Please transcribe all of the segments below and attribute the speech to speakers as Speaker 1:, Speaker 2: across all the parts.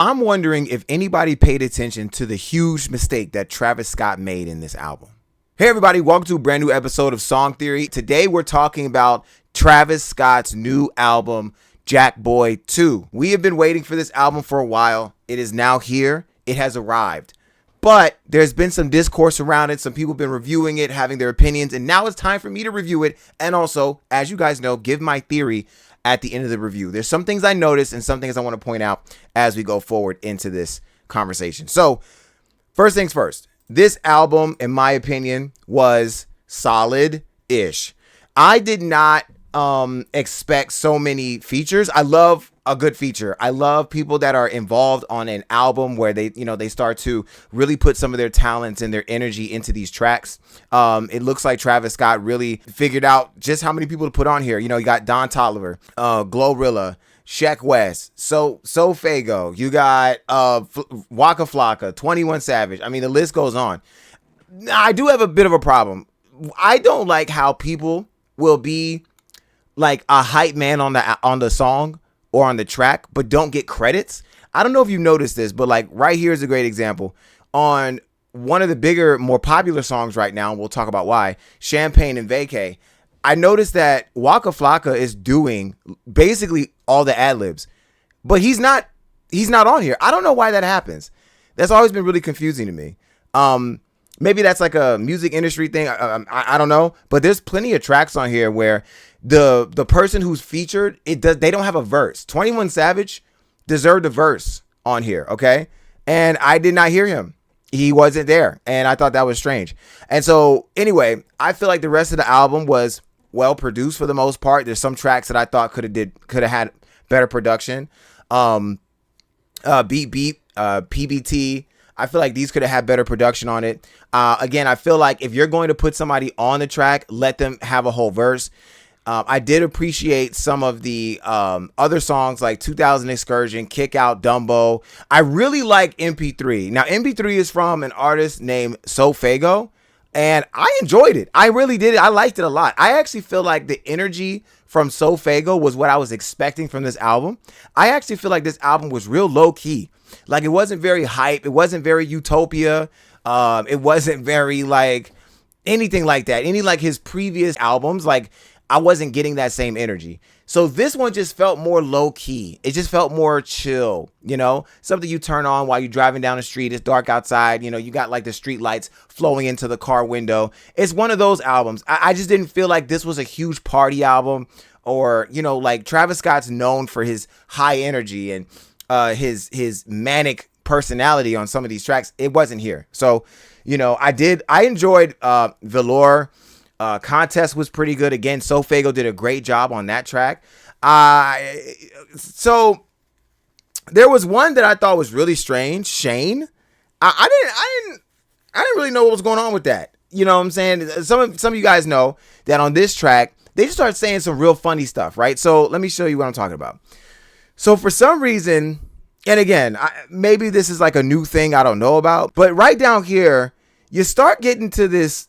Speaker 1: I'm wondering if anybody paid attention to the huge mistake that Travis Scott made in this album. Hey everybody, welcome to a brand new episode of Song Theory. Today we're talking about Travis Scott's new album, Jackboy 2. We have been waiting for this album for a while. It is now here. It has arrived. But there's been some discourse around it. Some people have been reviewing it, having their opinions, and now it's time for me to review it. And also, as you guys know, give my theory at the end of the review. There's some things I noticed and some things I want to point out as we go forward into this conversation. So, first things first. This album, in my opinion, was solid-ish. I did not expect so many features. I love a good feature. I love people that are involved on an album where they start to really put some of their talents and their energy into these tracks. It looks like Travis Scott really figured out just how many people to put on here. You got Don Toliver, Glorilla, Sheck West, So Fago. You got Waka Flocka, 21 Savage. I mean, the list goes on. I do have a bit of a problem. I don't like how people will be like a hype man on the song or on the track, but don't get credits. I don't know if you've noticed this, but like right here is a great example. On one of the bigger, more popular songs right now, and we'll talk about why, Champagne and Vacay, I noticed that Waka Flocka is doing basically all the ad-libs, but he's not on here. I don't know why that happens. That's always been really confusing to me. Maybe that's like a music industry thing. I don't know, but there's plenty of tracks on here where the person who's featured, they don't have a verse. 21 Savage deserved a verse on here, okay? And I did not hear him. He wasn't there, and I thought that was strange. And so, anyway, I feel like the rest of the album was well produced for the most part. There's some tracks that I thought could have had better production. PBT. I feel like these could have had better production on it. Again, I feel like if you're going to put somebody on the track, let them have a whole verse. I did appreciate some of the other songs like 2000 Excursion, Kick Out, Dumbo. I really like MP3. Now, MP3 is from an artist named So Fago, and I enjoyed it. I really did. I liked it a lot. I actually feel like the energy from So Fago was what I was expecting from this album. I actually feel like this album was real low key. Like, it wasn't very hype. It wasn't very Utopia. It wasn't very like anything like that. Any like his previous albums, like I wasn't getting that same energy. So this one just felt more low key. It just felt more chill, something you turn on while you're driving down the street. It's dark outside. You got like the street lights flowing into the car window. It's one of those albums. I just didn't feel like this was a huge party album or, like Travis Scott's known for his high energy and his manic personality on some of these tracks. It wasn't here. So, I enjoyed Velour. Contest was pretty good. Again, So Fago did a great job on that track. So there was one that I thought was really strange. Shane. I didn't really know what was going on with that. You know what I'm saying? Some of you guys know that on this track, they just started saying some real funny stuff, right? So let me show you what I'm talking about. So for some reason, and again, maybe this is like a new thing I don't know about, but right down here, you start getting to this,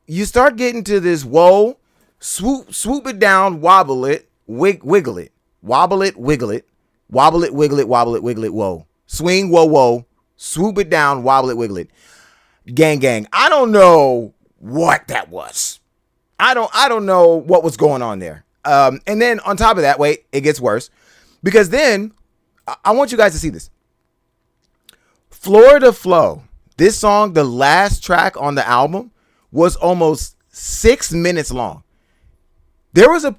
Speaker 1: whoa, swoop it down, wobble it, wiggle it, wobble it, wiggle it, wobble it, wiggle it, wobble it, wiggle it, whoa, swing, whoa, swoop it down, wobble it, wiggle it, gang. I don't know what that was. I don't know what was going on there. And then on top of that, wait, it gets worse. Because then, I want you guys to see this. Florida Flow. This song, the last track on the album, was almost 6 minutes long. There was a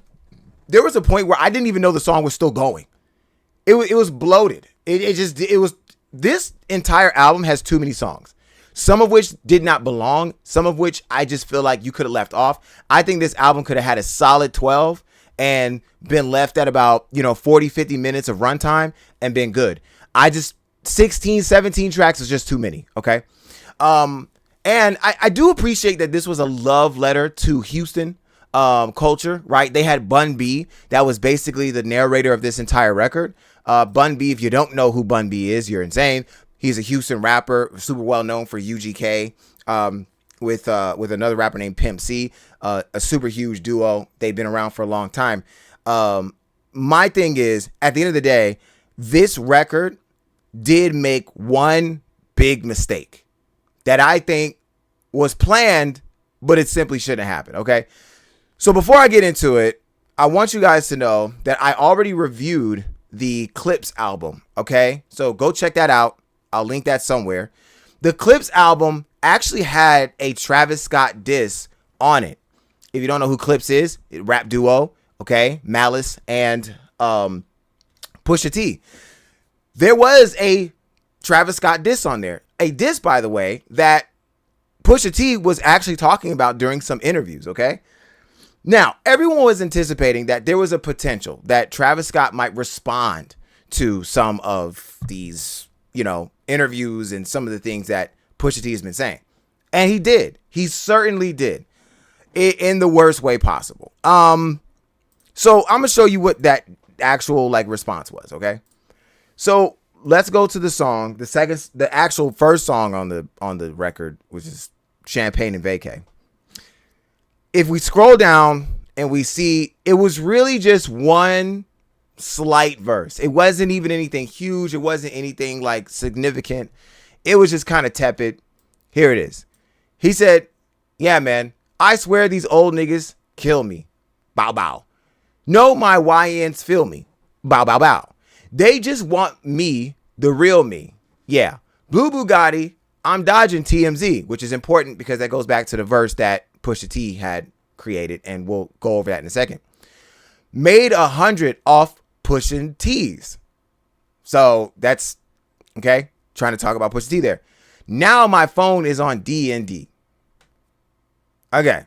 Speaker 1: point where I didn't even know the song was still going. It was bloated. This entire album has too many songs. Some of which did not belong. Some of which I just feel like you could have left off. I think this album could have had a solid 12 and been left at about, 40, 50 minutes of runtime and been good. 16, 17 tracks is just too many. Okay. And I do appreciate that this was a love letter to Houston culture, right? They had Bun B. That was basically the narrator of this entire record. Bun B, if you don't know who Bun B is, you're insane. He's a Houston rapper, super well known for UGK, with another rapper named Pimp C, a super huge duo. They've been around for a long time. My thing is, at the end of the day, this record did make one big mistake that I think was planned, but it simply shouldn't happen. Okay. So before I get into it, I want you guys to know that I already reviewed the Clips album. Okay. So go check that out. I'll link that somewhere. The Clips album actually had a Travis Scott diss on it. If you don't know who Clips is, rap duo. Okay. Malice and Pusha T. There was a Travis Scott diss on there. A diss, by the way, that Pusha T was actually talking about during some interviews, okay? Now, everyone was anticipating that there was a potential that Travis Scott might respond to some of these, interviews and some of the things that Pusha T has been saying. And he did. He certainly did. In the worst way possible. So I'm going to show you what that actual response was, okay? So let's go to the song, the actual first song on the record, which is Champagne and Vacay. If we scroll down and we see, it was really just one slight verse. It wasn't even anything huge. It wasn't anything significant. It was just kind of tepid. Here it is. He said, "Yeah, man, I swear these old niggas kill me. Bow bow. No, my YNs feel me. Bow bow bow. They just want me, the real me. Yeah. Blue Bugatti, I'm dodging TMZ," which is important because that goes back to the verse that Pusha T had created, and we'll go over that in a second. "Made 100 off pushing T's." So that's, okay, trying to talk about Pusha T there. "Now my phone is on D&D. Okay.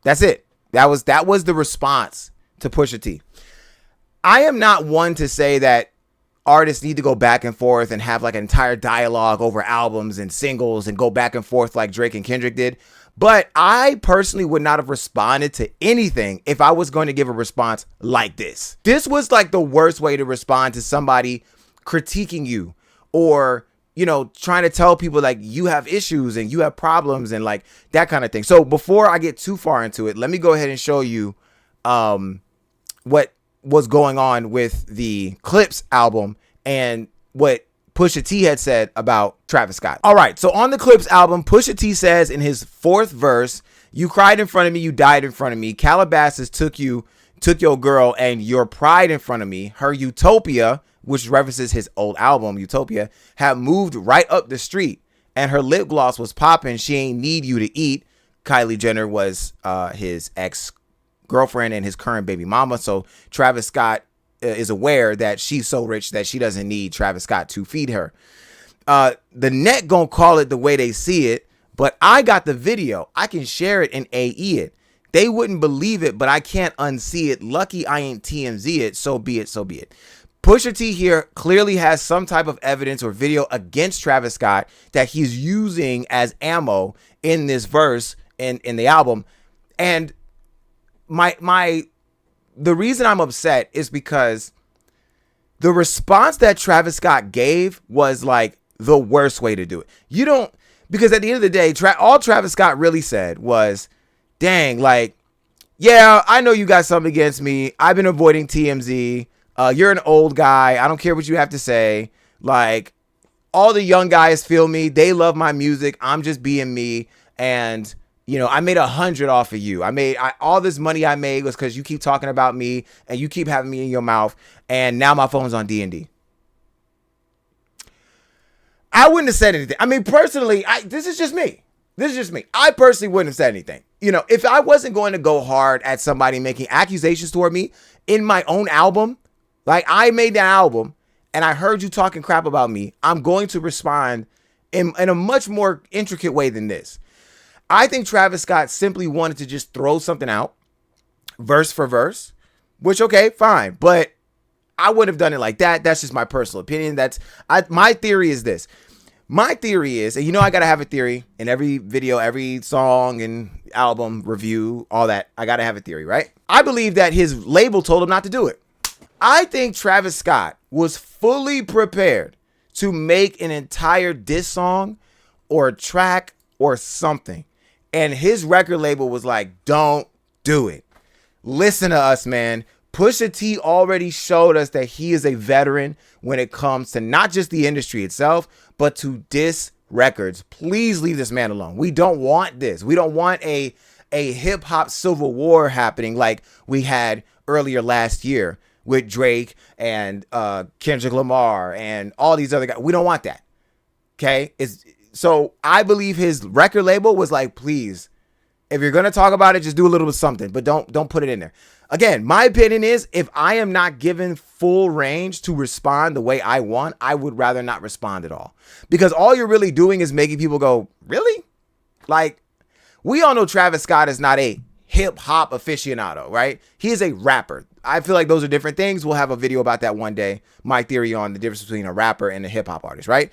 Speaker 1: That's it. That was the response to Pusha T. I am not one to say that artists need to go back and forth and have an entire dialogue over albums and singles and go back and forth like Drake and Kendrick did. But I personally would not have responded to anything if I was going to give a response like this. This was the worst way to respond to somebody critiquing you or, trying to tell people you have issues and you have problems and that kind of thing. So before I get too far into it, let me go ahead and show you what was going on with the Clips album and what Pusha T had said about Travis Scott. All right, so on the Clips album, Pusha T says in his fourth verse, "You cried in front of me, you died in front of me. Calabasas took your girl and your pride in front of me. Her Utopia," which references his old album, Utopia, "had moved right up the street. And her lip gloss was popping. She ain't need you to eat." Kylie Jenner was his ex-girlfriend and his current baby mama. So Travis Scott is aware that she's so rich that she doesn't need Travis Scott to feed her. The net gonna call it the way they see it, but I got the video. I can share it and AE it. They wouldn't believe it, but I can't unsee it. Lucky I ain't TMZ it. So be it, so be it. Pusha T here clearly has some type of evidence or video against Travis Scott that he's using as ammo in this verse in the album. And the reason I'm upset is because the response that Travis Scott gave was the worst way to do it. Because at the end of the day, all Travis Scott really said was, "Dang, yeah, I know you got something against me. I've been avoiding TMZ. You're an old guy. I don't care what you have to say. All the young guys feel me. They love my music. I'm just being me. And I made 100 off of you. All this money I made was because you keep talking about me and you keep having me in your mouth. And now my phone's on D&D. I wouldn't have said anything. Personally, this is just me. I personally wouldn't have said anything. If I wasn't going to go hard at somebody making accusations toward me in my own album, I made that album and I heard you talking crap about me, I'm going to respond in a much more intricate way than this. I think Travis Scott simply wanted to just throw something out, verse for verse, which, okay, fine. But I wouldn't have done it like that. That's just my personal opinion. My theory is this. My theory is, and I got to have a theory in every video, every song and album review, all that. I got to have a theory, right? I believe that his label told him not to do it. I think Travis Scott was fully prepared to make an entire diss song or a track or something. And his record label was like, "Don't do it. Listen to us, man. Pusha T already showed us that he is a veteran when it comes to not just the industry itself, but to diss records. Please leave this man alone. We don't want this. We don't want a hip hop civil war happening like we had earlier last year with Drake and Kendrick Lamar and all these other guys. We don't want that. Okay? So I believe his record label was like, please, if you're going to talk about it, just do a little bit of something, but don't put it in there. Again, my opinion is if I am not given full range to respond the way I want, I would rather not respond at all. Because all you're really doing is making people go, really? Like, we all know Travis Scott is not a hip hop aficionado, right? He is a rapper. I feel like those are different things. We'll have a video about that one day. My theory on the difference between a rapper and a hip hop artist, right?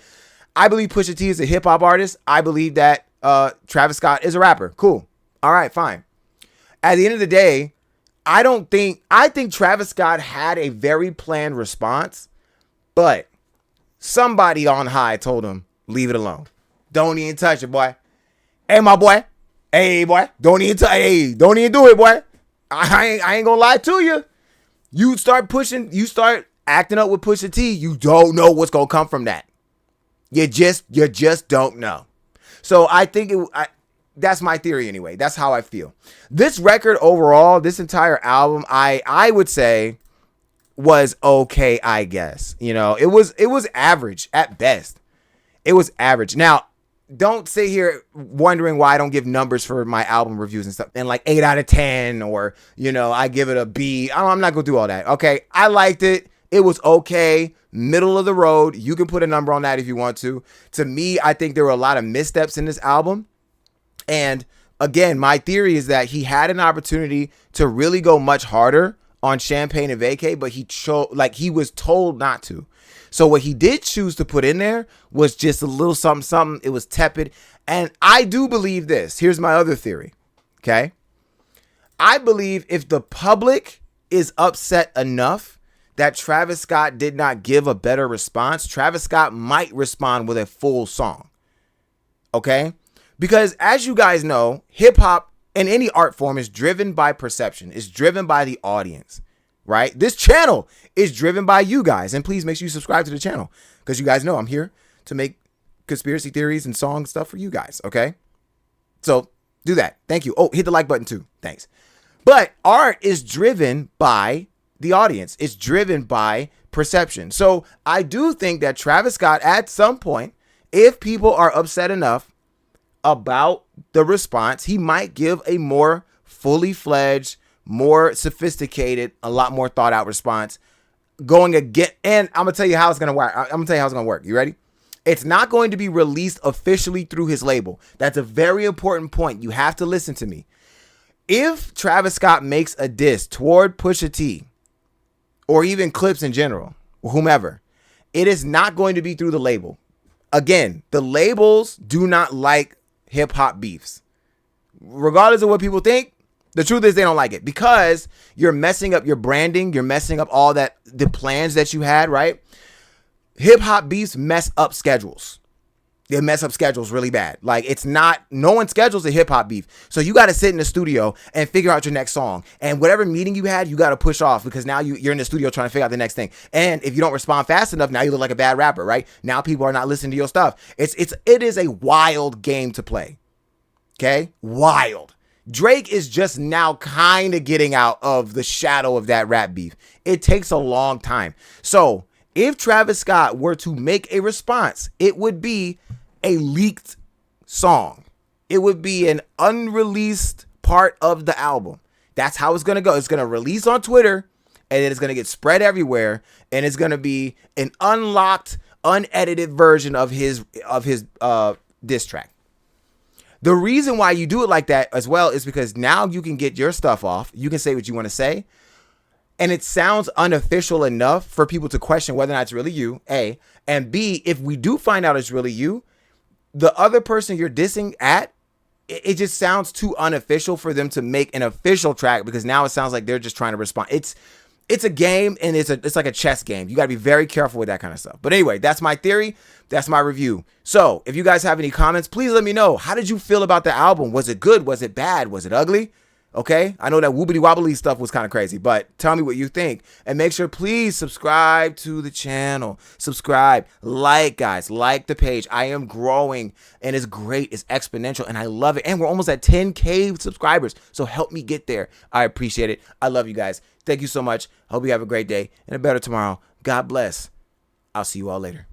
Speaker 1: I believe Pusha T is a hip hop artist. I believe that Travis Scott is a rapper. Cool. All right, fine. At the end of the day, I think Travis Scott had a very planned response, but somebody on high told him, leave it alone. Don't even touch it, boy. Hey, my boy. Hey, boy. Don't even do it, boy. I ain't gonna lie to you. You start acting up with Pusha T, you don't know what's gonna come from that. You just don't know. So I think that's my theory anyway. That's how I feel. This record overall, this entire album, I would say was okay, I guess. You know, it was average at best. It was average. Now, don't sit here wondering why I don't give numbers for my album reviews and stuff. And like 8 out of 10 or, you know, I give it a B. I'm not going to do all that. Okay. I liked it. It was okay. Middle of the road. You can put a number on that if you want to. To me, I think there were a lot of missteps in this album. And again, my theory is that he had an opportunity to really go much harder on Champagne and Vacay, but he was told not to. So what he did choose to put in there was just a little something. It was tepid. And I do believe this. Here's my other theory. Okay. I believe if the public is upset enough that Travis Scott did not give a better response, Travis Scott might respond with a full song. Okay. Because as you guys know, hip hop and any art form is driven by perception. It's driven by the audience, right? This channel is driven by you guys. And please make sure you subscribe to the channel because you guys know I'm here to make conspiracy theories and song stuff for you guys. Okay. So do that. Thank you. Oh, hit the like button too. Thanks. But art is driven by the audience. It's driven by perception. So I do think that Travis Scott at some point, if people are upset enough about the response, he might give a more fully fledged, more sophisticated, a lot more thought out response going again. And I'm going to tell you how it's going to work. You ready? It's not going to be released officially through his label. That's a very important point. You have to listen to me. If Travis Scott makes a diss toward Pusha T or even Clips in general, or whomever, it is not going to be through the label. Again, the labels do not like hip hop beefs. Regardless of what people think, the truth is they don't like it because you're messing up your branding. You're messing up all that, the plans that you had, right? Hip hop beefs mess up schedules. They mess up schedules really bad. Like no one schedules a hip hop beef. So you got to sit in the studio and figure out your next song. And whatever meeting you had, you got to push off because now you're in the studio trying to figure out the next thing. And if you don't respond fast enough, now you look like a bad rapper, right? Now people are not listening to your stuff. It is a wild game to play. Okay? Wild. Drake is just now kind of getting out of the shadow of that rap beef. It takes a long time. So if Travis Scott were to make a response, it would be a leaked song. It would be an unreleased part of the album. That's how it's going to go. It's going to release on Twitter and then it's going to get spread everywhere. And it's going to be an unlocked, unedited version of his diss track. The reason why you do it like that as well is because now you can get your stuff off. You can say what you want to say. And it sounds unofficial enough for people to question whether or not it's really you, A. And B, if we do find out it's really you, the other person you're dissing at, it just sounds too unofficial for them to make an official track because now it sounds like they're just trying to respond. It's a game and it's like a chess game. You got to be very careful with that kind of stuff. But anyway, that's my theory. That's my review. So if you guys have any comments, please let me know. How did you feel about the album? Was it good? Was it bad? Was it ugly? Okay, I know that woobly wobbly stuff was kind of crazy, but tell me what you think. And make sure, please subscribe to the channel. Subscribe, guys, like the page. I am growing and it's great. It's exponential and I love it. And we're almost at 10K subscribers. So help me get there. I appreciate it. I love you guys. Thank you so much. Hope you have a great day and a better tomorrow. God bless. I'll see you all later.